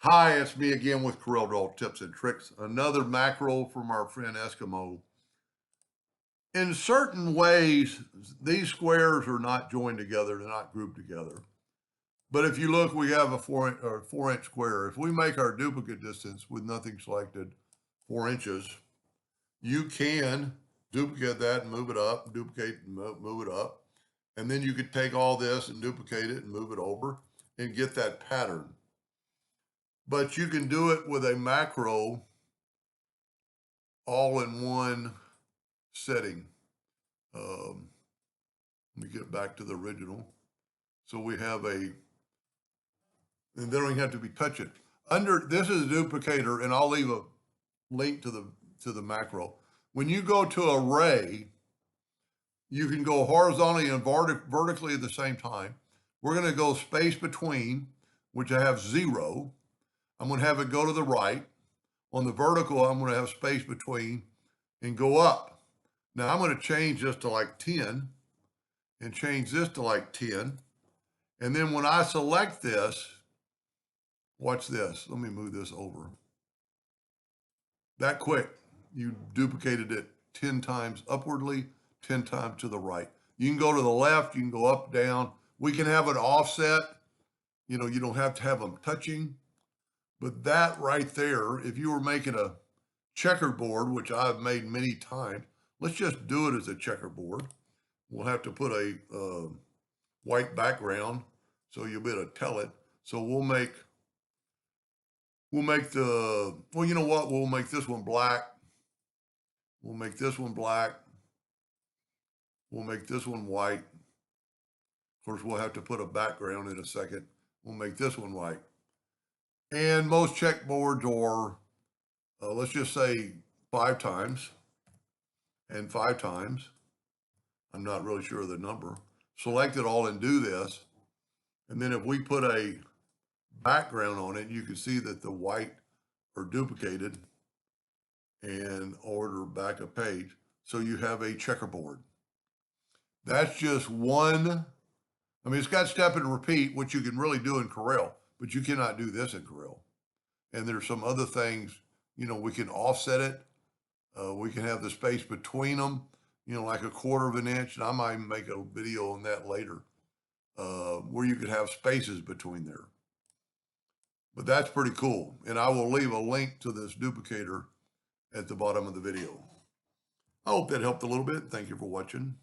Hi, it's me again with Corel Draw Tips and Tricks. Another macro from our friend Eskimo. In certain ways, these squares are not joined together, they're not grouped together. But if you look, we have a 4-inch square. If we make our duplicate distance with nothing selected 4 inches, you can duplicate that and move it up, duplicate and move it up. And then you could take all this and duplicate it and move it over and get that pattern. But you can do it with a macro all in one setting. Let me get back to the original. So we have and they don't even have to be touching. This is a duplicator, and I'll leave a link to the macro. When you go to array, you can go horizontally and vertically at the same time. We're going to go space between, which I have 0. I'm going to have it go to the right. On the vertical, I'm going to have space between and go up. Now I'm going to change this to like 10 and change this to like 10. And then when I select this, watch this. Let me move this over. That quick, you duplicated it 10 times upwardly, 10 times to the right. You can go to the left, you can go up, down. We can have it offset. You know, you don't have to have them touching. But that right there, if you were making a checkerboard, which I've made many times, let's just do it as a checkerboard. We'll have to put a white background so you'll be able to tell it. So we'll make well, you know what? We'll make this one black. We'll make this one black. We'll make this one white. Of course, we'll have to put a background in a second. We'll make this one white. And most checkboards are, let's just say 5 times and 5 times. I'm not really sure of the number. Select it all and do this. And then if we put a background on it, you can see that the white are duplicated and order back a page. So you have a checkerboard. That's just one. I mean, it's got step and repeat, which you can really do in Corel, but you cannot do this in Corel. And there's some other things, you know, we can offset it. We can have the space between them, you know, like 1/4 of an inch. And I might make a video on that later, where you could have spaces between there. But that's pretty cool. And I will leave a link to this duplicator at the bottom of the video. I hope that helped a little bit. Thank you for watching.